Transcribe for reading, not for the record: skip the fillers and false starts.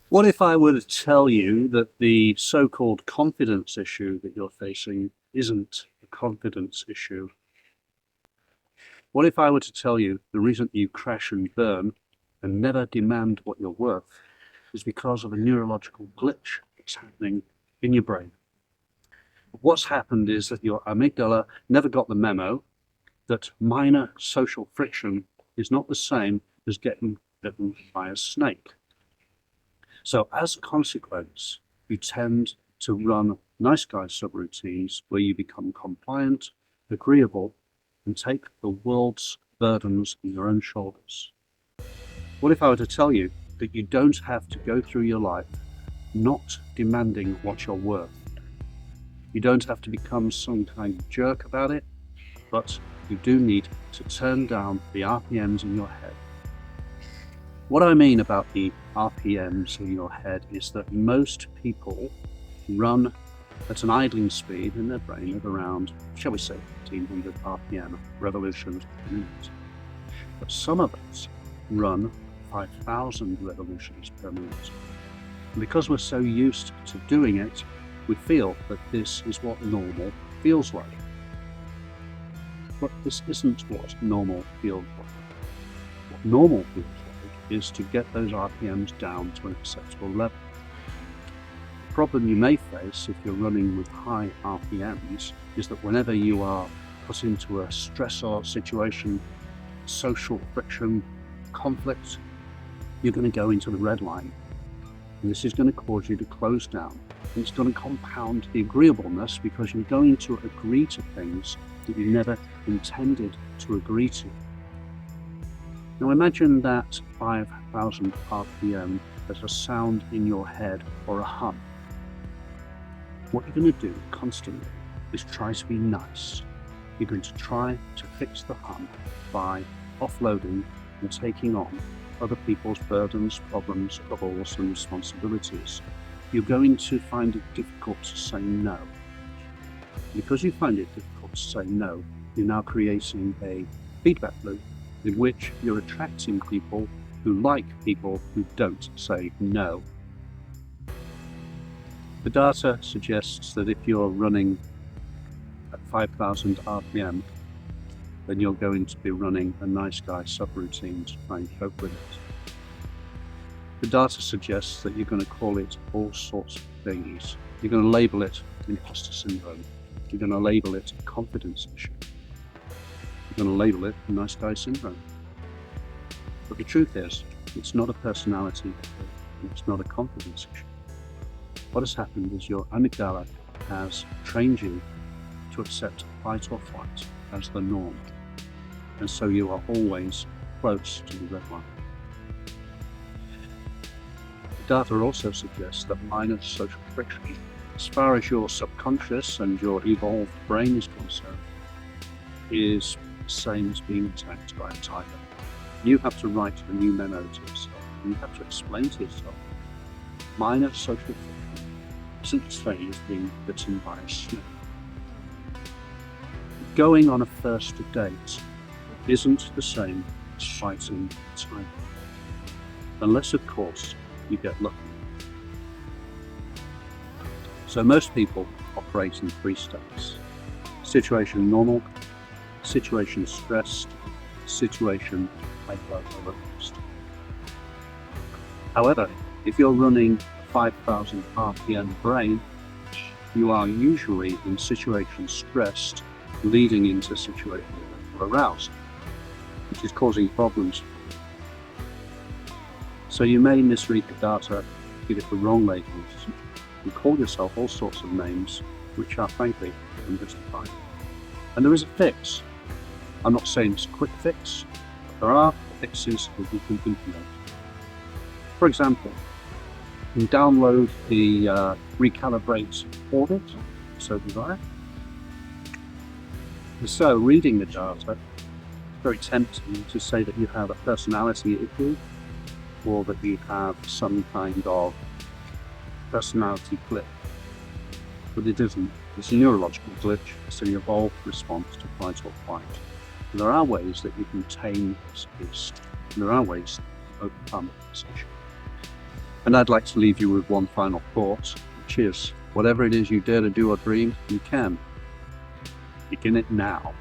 What if I were to tell you that the so-called confidence issue that you're facing isn't a confidence issue? What if I were to tell you the reason you crash and burn and never demand what you're worth is because of a neurological glitch that's happening in your brain? What's happened is that your amygdala never got the memo that minor social friction is not the same as getting bitten by a snake. So as a consequence, you tend to run nice guy subroutines where you become compliant, agreeable, and take the world's burdens on your own shoulders. What if I were to tell you that you don't have to go through your life not demanding what you're worth? You don't have to become some kind of jerk about it, but you do need to turn down the RPMs in your head. What I mean about the RPMs in your head is that most people run at an idling speed in their brain of around, shall we say, 1500 RPM, revolutions per minute. But some of us run 5,000 revolutions per minute. And because we're so used to doing it, we feel that this is what normal feels like. But this isn't what normal feels like. What normal feels like is to get those RPMs down to an acceptable level. The problem you may face if you're running with high RPMs is that whenever you are put into a stressor situation, social friction, conflict, you're going to go into the red line. And this is going to cause you to close down. And it's going to compound the agreeableness because you're going to agree to things that you never intended to agree to. Now imagine that 5,000 RPM as a sound in your head or a hum. What you're going to do constantly is try to be nice. You're going to try to fix the hum by offloading and taking on other people's burdens, problems, troubles, and responsibilities. You're going to find it difficult to say no. Because you find it difficult to say no, you're now creating a feedback loop in which you're attracting people who like people who don't say no. The data suggests that if you're running at 5,000 RPM, then you're going to be running a nice guy subroutine to try and cope with it. The data suggests that you're going to call it all sorts of things. You're going to label it imposter syndrome. You're going to label it confidence issue. You're going to label it nice guy syndrome. But the truth is, it's not a personality issue. It's not a confidence issue. What has happened is your amygdala has trained you to accept fight or flight as the norm. And so you are always close to the red line. The data also suggests that minor social friction, as far as your subconscious and your evolved brain is concerned, is the same as being attacked by a tiger. You have to write a new memo to yourself. You have to explain to yourself minor social friction isn't the same as being bitten by a snake. Going on a first date isn't the same as fighting a tiger. Unless, of course, you get lucky. So most people operate in three states: situation normal, situation stressed, situation hyper-aroused. However, if you're running a 5,000 RPM brain, you are usually in situation stressed, leading into situation aroused, which is causing problems. So you may misread the data, give it the wrong labels, and call yourself all sorts of names, which are frankly unjustified. And there is a fix. I'm not saying it's a quick fix, but there are fixes that you can implement. For example, you can download the Recalibrate audit, so desire. And so reading the data, it's very tempting to say that you have a personality issue, or that you have some kind of personality glitch. But it isn't. It's a neurological glitch. It's an evolved response to fight or flight. And there are ways that you can tame this beast. And there are ways to overcome this issue. And I'd like to leave you with one final thought, which is, whatever it is you dare to do or dream, you can. Begin it now.